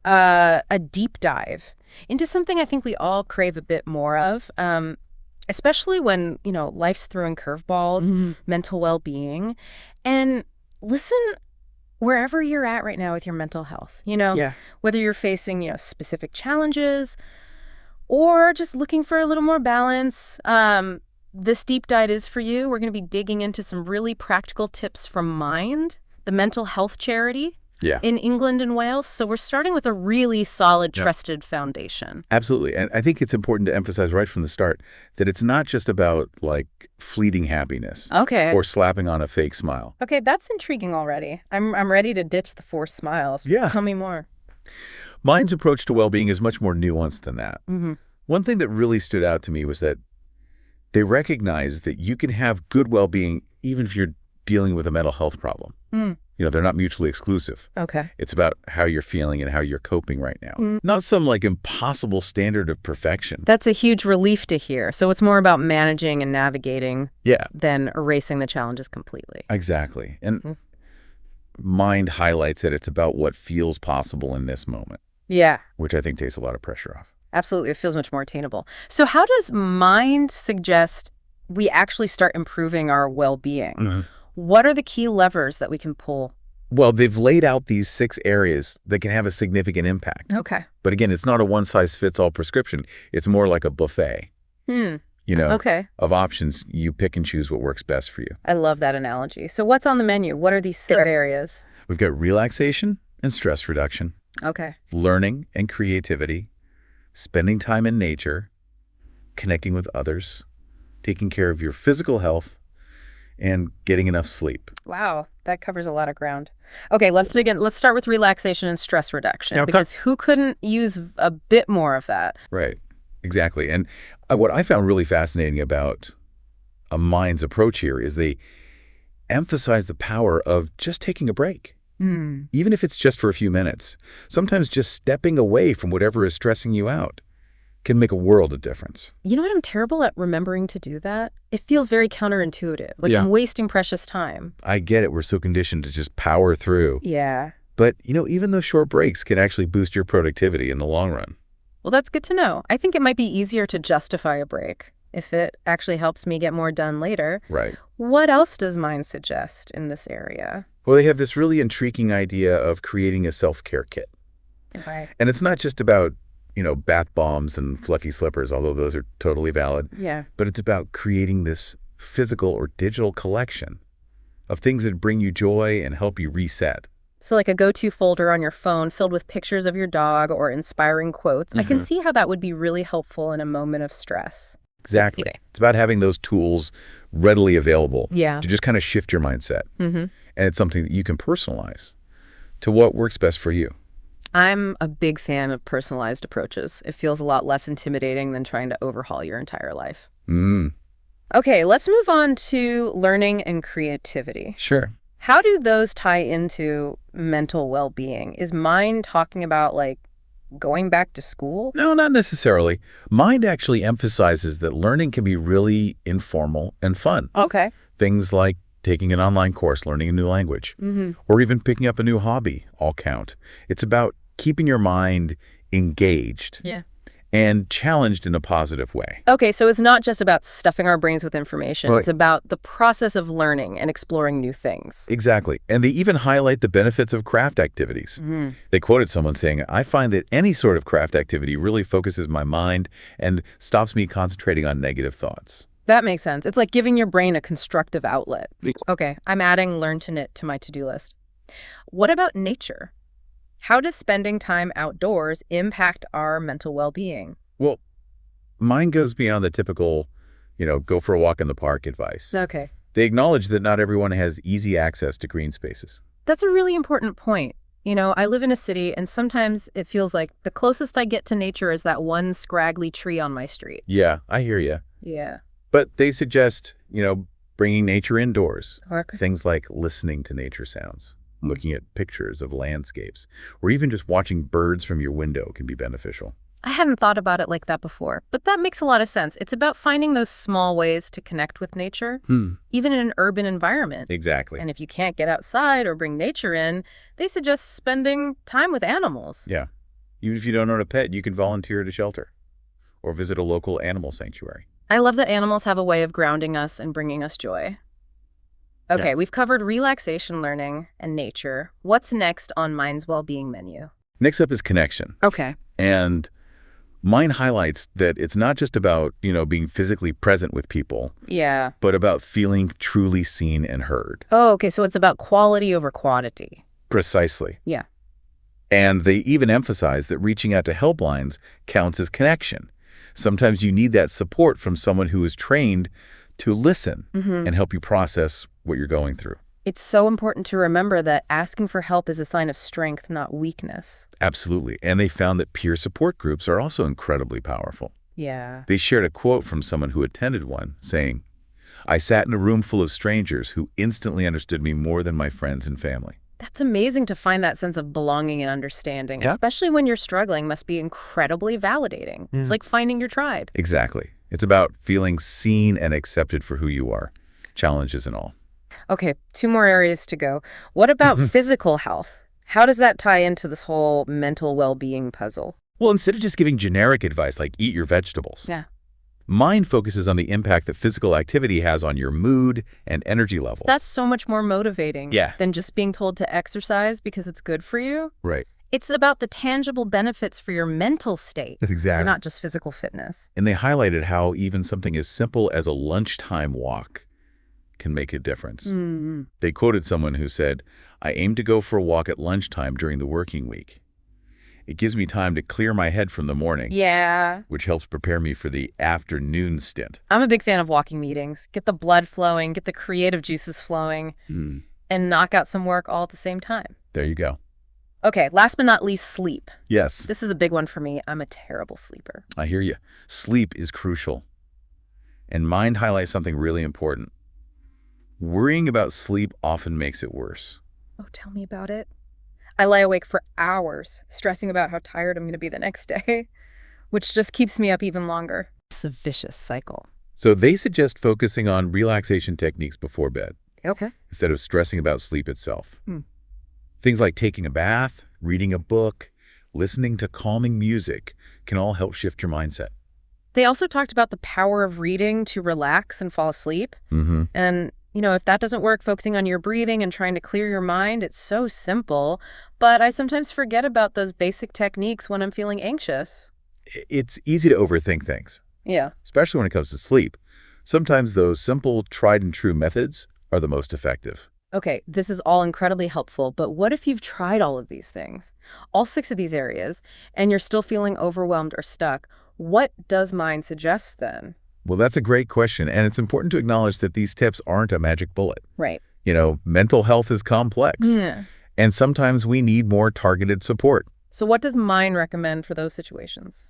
A deep dive into something I think we all crave a bit more of, especially when, life's throwing curveballs, mental well-being. And listen wherever you're at right now with your mental health, Yeah. whether you're facing, specific challenges or just looking for a little more balance. This deep dive is for you. We're going to be digging into some really practical tips from Mind, the mental health charity Yeah. in England and Wales. So we're starting with a really solid, Yep. trusted foundation. Absolutely. And I think it's important to emphasize right from the start that it's not just about like fleeting happiness Okay. or slapping on a fake smile. Okay, that's intriguing already. I'm ready to ditch the forced smiles. Yeah. Tell me more. Mind's approach to well-being is much more nuanced than that. Mm-hmm. One thing that really stood out to me was that they recognize that you can have good well-being even if you're dealing with a mental health problem. Mm. They're not mutually exclusive. Okay. It's about how you're feeling and how you're coping right now. Mm. Not some like impossible standard of perfection. That's a huge relief to hear. So it's more about managing and navigating Yeah, than erasing the challenges completely. exactly. And Mind highlights that it's about what feels possible in this moment, Yeah, which I think takes a lot of pressure off. absolutely. It feels much more attainable. So how does Mind suggest we actually start improving our well-being? What are the key levers that we can pull? Well, they've laid out these 6 areas that can have a significant impact. Okay. But again, it's not a one-size-fits-all prescription. It's more like a buffet, Okay. of options. You pick and choose what works best for you. I love that analogy. So what's on the menu? What are these 6 areas? We've got relaxation and stress reduction, Okay. learning and creativity, spending time in nature, connecting with others, taking care of your physical health, and getting enough sleep. Wow, that covers a lot of ground. Okay, let's dig in. Let's start with relaxation and stress reduction, Okay. because who couldn't use a bit more of that? Right. Exactly. And what I found really fascinating about a Mind's approach here is they emphasize the power of just taking a break, even if it's just for a few minutes. Sometimes just stepping away from whatever is stressing you out can make a world of difference. You know what? I'm terrible at remembering to do that. It feels very counterintuitive, like Yeah. I'm wasting precious time. I get it. We're so conditioned to just power through. Yeah. But, even those short breaks can actually boost your productivity in the long run. Well, that's good to know. I think it might be easier to justify a break if it actually helps me get more done later. Right. What else does Mind suggest in this area? Well, they have this really intriguing idea of creating a self-care kit. Okay. And it's not just about, bath bombs and fluffy slippers, although those are totally valid. Yeah. But it's about creating this physical or digital collection of things that bring you joy and help you reset. So like a go-to folder on your phone filled with pictures of your dog or inspiring quotes. I can see how that would be really helpful in a moment of stress. Exactly. Okay. It's about having those tools readily available Yeah. to just kind of shift your mindset. Mm-hmm. And it's something that you can personalize to what works best for you. I'm a big fan of personalized approaches. It feels a lot less intimidating than trying to overhaul your entire life. Okay, let's move on to learning and creativity. Sure. How do those tie into mental well-being? Is Mind talking about, like, going back to school? No, not necessarily. Mind actually emphasizes that learning can be really informal and fun. Okay. Things like taking an online course, learning a new language, or even picking up a new hobby all count. It's about keeping your mind engaged Yeah. and challenged in a positive way. Okay, so it's not just about stuffing our brains with information. Right. It's about the process of learning and exploring new things. Exactly. And they even highlight the benefits of craft activities. They quoted someone saying, "I find that any sort of craft activity really focuses my mind and stops me concentrating on negative thoughts." That makes sense. It's like giving your brain a constructive outlet. Okay, I'm adding Learn to Knit to my to-do list. What about nature? How does spending time outdoors impact our mental well-being? Well, mine goes beyond the typical, go for a walk in the park advice. Okay. They acknowledge that not everyone has easy access to green spaces. That's a really important point. I live in a city, and sometimes it feels like the closest I get to nature is that one scraggly tree on my street. Yeah, I hear you. Yeah. But they suggest, bringing nature indoors. Okay. Things like listening to nature sounds, looking at pictures of landscapes, or even just watching birds from your window can be beneficial. I hadn't thought about it like that before, but that makes a lot of sense. It's about finding those small ways to connect with nature, even in an urban environment. Exactly. And if you can't get outside or bring nature in, they suggest spending time with animals. Yeah. Even if you don't own a pet, you can volunteer at a shelter or visit a local animal sanctuary. I love that animals have a way of grounding us and bringing us joy. Okay, we've covered relaxation learning and nature. What's next on Mind's well-being menu? Next up is connection. Okay. And Mind highlights that it's not just about, being physically present with people, Yeah. but about feeling truly seen and heard. Oh, okay, so it's about quality over quantity. Precisely. Yeah. And they even emphasize that reaching out to helplines counts as connection. Sometimes you need that support from someone who is trained to listen and help you process what you're going through. It's so important to remember that asking for help is a sign of strength, not weakness. Absolutely. And they found that peer support groups are also incredibly powerful. Yeah. They shared a quote from someone who attended one saying, "I sat in a room full of strangers who instantly understood me more than my friends and family." That's amazing to find that sense of belonging and understanding, Yeah. especially when you're struggling, must be incredibly validating. It's like finding your tribe. Exactly. It's about feeling seen and accepted for who you are, challenges and all. Okay, 2 more areas to go. What about physical health? How does that tie into this whole mental well-being puzzle? Well, instead of just giving generic advice like eat your vegetables, Yeah. Mind focuses on the impact that physical activity has on your mood and energy level. That's so much more motivating Yeah. than just being told to exercise because it's good for you. Right. It's about the tangible benefits for your mental state, Exactly. not just physical fitness. And they highlighted how even something as simple as a lunchtime walk can make a difference. Mm-hmm. They quoted someone who said, "I aim to go for a walk at lunchtime during the working week. It gives me time to clear my head from the morning, Yeah. which helps prepare me for the afternoon stint." I'm a big fan of walking meetings. Get the blood flowing, get the creative juices flowing, and knock out some work all at the same time. There you go. Okay, last but not least, sleep. Yes, This is a big one for me. I'm a terrible sleeper. I hear you. Sleep is crucial. And Mind highlights something really important. Worrying about sleep often makes it worse. Oh, tell me about it. I lie awake for hours, stressing about how tired I'm going to be the next day, which just keeps me up even longer. It's a vicious cycle. So they suggest focusing on relaxation techniques before bed Okay. instead of stressing about sleep itself. Hmm. Things like taking a bath, reading a book, listening to calming music can all help shift your mindset. They also talked about the power of reading to relax and fall asleep. Mm-hmm. And, if that doesn't work, focusing on your breathing and trying to clear your mind, it's so simple. But I sometimes forget about those basic techniques when I'm feeling anxious. It's easy to overthink things, Yeah. especially when it comes to sleep. Sometimes those simple, tried and true methods are the most effective. Okay, this is all incredibly helpful, but what if you've tried all of these things, all 6 of these areas, and you're still feeling overwhelmed or stuck? What does Mind suggest then? Well, that's a great question, and it's important to acknowledge that these tips aren't a magic bullet. Right. Mental health is complex, Yeah. and sometimes we need more targeted support. So what does Mind recommend for those situations?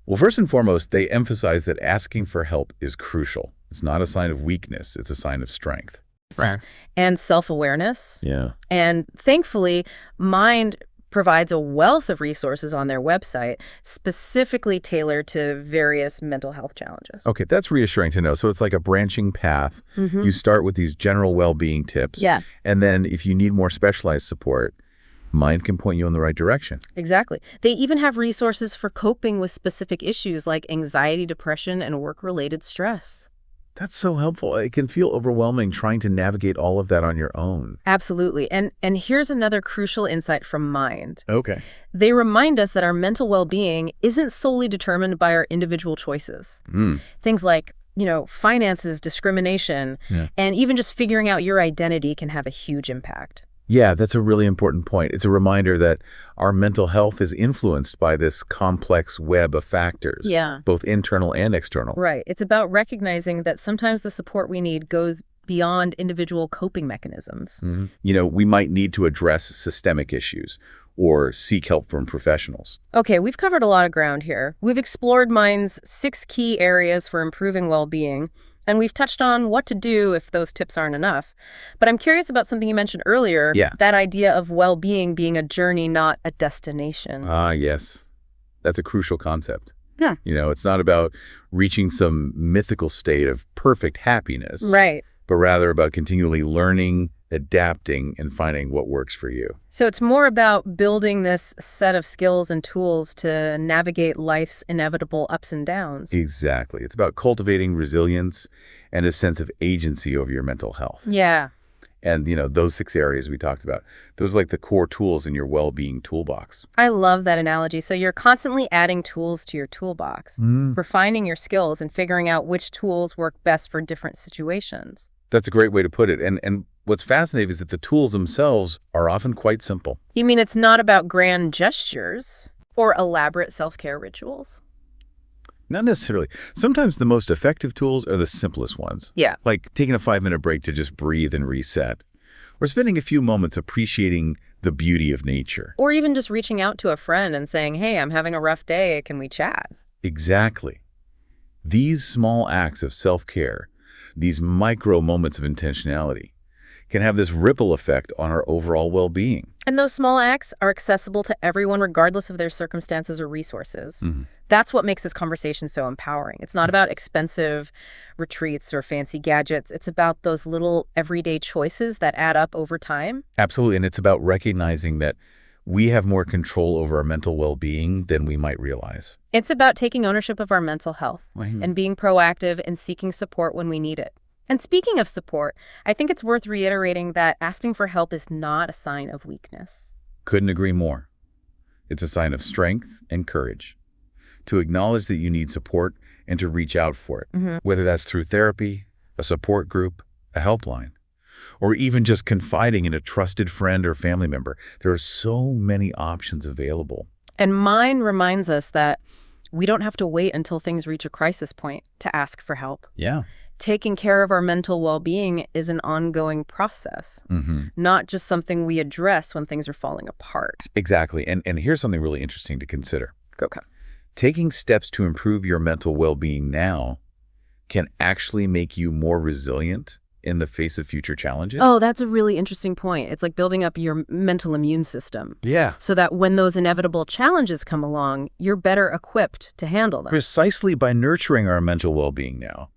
Well, first and foremost, they emphasize that asking for help is crucial. It's not a sign of weakness, it's a sign of strength. Right. And self-awareness. Yeah. And thankfully, Mind provides a wealth of resources on their website specifically tailored to various mental health challenges. Okay, that's reassuring to know. So it's like a branching path. You start with these general well-being tips. Yeah. And then if you need more specialized support, Mind can point you in the right direction. Exactly. They even have resources for coping with specific issues like anxiety, depression, and work-related stress. That's so helpful. It can feel overwhelming trying to navigate all of that on your own. Absolutely. And here's another crucial insight from Mind. Okay. They remind us that our mental well-being isn't solely determined by our individual choices. Things like, finances, discrimination, and even just figuring out your identity can have a huge impact. Yeah, that's a really important point. It's a reminder that our mental health is influenced by this complex web of factors, Yeah. both internal and external. Right. It's about recognizing that sometimes the support we need goes beyond individual coping mechanisms. We might need to address systemic issues or seek help from professionals. Okay, we've covered a lot of ground here. We've explored Mind's 6 key areas for improving well-being, and we've touched on what to do if those tips aren't enough. But I'm curious about something you mentioned earlier, that idea of well-being being a journey, not a destination. Ah, yes. That's a crucial concept. Yeah. It's not about reaching some mythical state of perfect happiness. Right. But rather about continually learning, adapting and finding what works for you. So it's more about building this set of skills and tools to navigate life's inevitable ups and downs. Exactly. It's about cultivating resilience and a sense of agency over your mental health. Yeah. And, those 6 areas we talked about, those are like the core tools in your well-being toolbox. I love that analogy. So you're constantly adding tools to your toolbox, refining your skills and figuring out which tools work best for different situations. That's a great way to put it. And what's fascinating is that the tools themselves are often quite simple. You mean it's not about grand gestures or elaborate self-care rituals? Not necessarily. Sometimes the most effective tools are the simplest ones. Yeah. Like taking a 5-minute break to just breathe and reset. Or spending a few moments appreciating the beauty of nature. Or even just reaching out to a friend and saying, hey, I'm having a rough day. Can we chat? Exactly. These small acts of self-care, these micro moments of intentionality, can have this ripple effect on our overall well-being. And those small acts are accessible to everyone regardless of their circumstances or resources. That's what makes this conversation so empowering. It's not about expensive retreats or fancy gadgets. It's about those little everyday choices that add up over time. Absolutely. And it's about recognizing that we have more control over our mental well-being than we might realize. It's about taking ownership of our mental health and being proactive and seeking support when we need it. And speaking of support, I think it's worth reiterating that asking for help is not a sign of weakness. Couldn't agree more. It's a sign of strength and courage to acknowledge that you need support and to reach out for it, whether that's through therapy, a support group, a helpline, or even just confiding in a trusted friend or family member. There are so many options available. And mine reminds us that we don't have to wait until things reach a crisis point to ask for help. Yeah. Taking care of our mental well-being is an ongoing process, not just something we address when things are falling apart. Exactly. And here's something really interesting to consider. Okay. Taking steps to improve your mental well-being now can actually make you more resilient in the face of future challenges. Oh, that's a really interesting point. It's like building up your mental immune system. Yeah. So that when those inevitable challenges come along, you're better equipped to handle them. Precisely by nurturing our mental well-being now,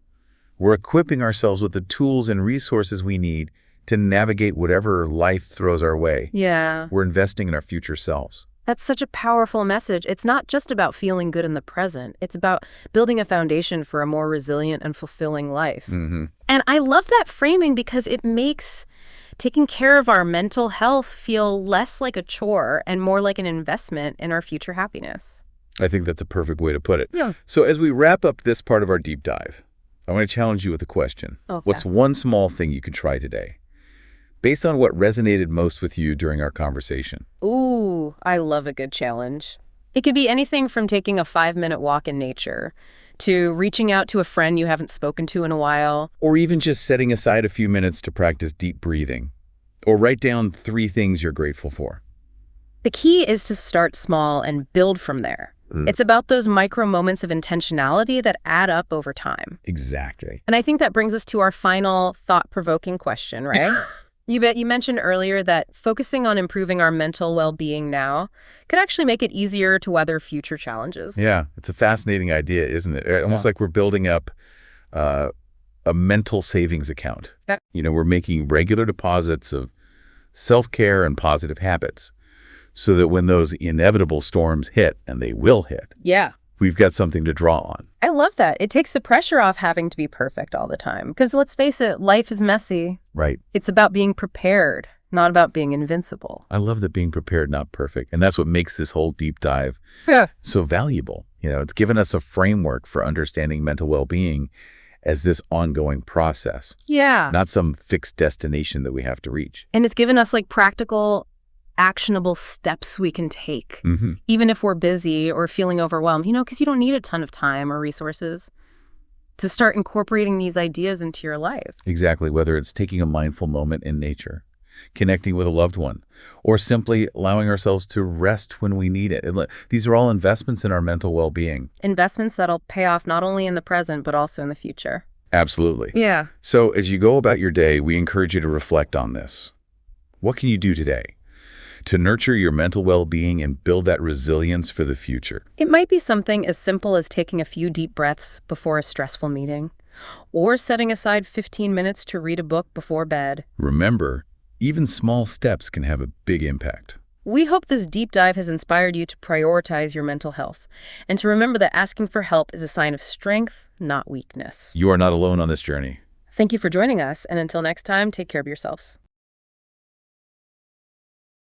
we're equipping ourselves with the tools and resources we need to navigate whatever life throws our way. Yeah. We're investing in our future selves. That's such a powerful message. It's not just about feeling good in the present. It's about building a foundation for a more resilient and fulfilling life. And I love that framing because it makes taking care of our mental health feel less like a chore and more like an investment in our future happiness. I think that's a perfect way to put it. Yeah. So as we wrap up this part of our deep dive, I want to challenge you with a question. Okay. What's one small thing you can try today, based on what resonated most with you during our conversation? Ooh, I love a good challenge. It could be anything from taking a 5-minute walk in nature to reaching out to a friend you haven't spoken to in a while. Or even just setting aside a few minutes to practice deep breathing. Or write down 3 things you're grateful for. The key is to start small and build from there. It's about those micro moments of intentionality that add up over time. Exactly. And I think that brings us to our final thought-provoking question, right? You mentioned earlier that focusing on improving our mental well-being now could actually make it easier to weather future challenges. Yeah, it's a fascinating idea, isn't it? Almost like we're building up a mental savings account. We're making regular deposits of self-care and positive habits so that when those inevitable storms hit, and they will hit, Yeah. we've got something to draw on. I love that. It takes the pressure off having to be perfect all the time. Because let's face it, life is messy. Right. It's about being prepared, not about being invincible. I love that being prepared, not perfect. And that's what makes this whole deep dive so valuable. It's given us a framework for understanding mental well-being as this ongoing process, Yeah. not some fixed destination that we have to reach. And it's given us like practical, actionable steps we can take, even if we're busy or feeling overwhelmed, because you don't need a ton of time or resources to start incorporating these ideas into your life. Exactly, whether it's taking a mindful moment in nature, connecting with a loved one, or simply allowing ourselves to rest when we need it. These are all investments in our mental well-being. Investments that'll pay off not only in the present, but also in the future. Absolutely. Yeah. So as you go about your day, we encourage you to reflect on this. What can you do today to nurture your mental well-being and build that resilience for the future? It might be something as simple as taking a few deep breaths before a stressful meeting, or setting aside 15 minutes to read a book before bed. Remember, even small steps can have a big impact. We hope this deep dive has inspired you to prioritize your mental health and to remember that asking for help is a sign of strength, not weakness. You are not alone on this journey. Thank you for joining us, and until next time, take care of yourselves.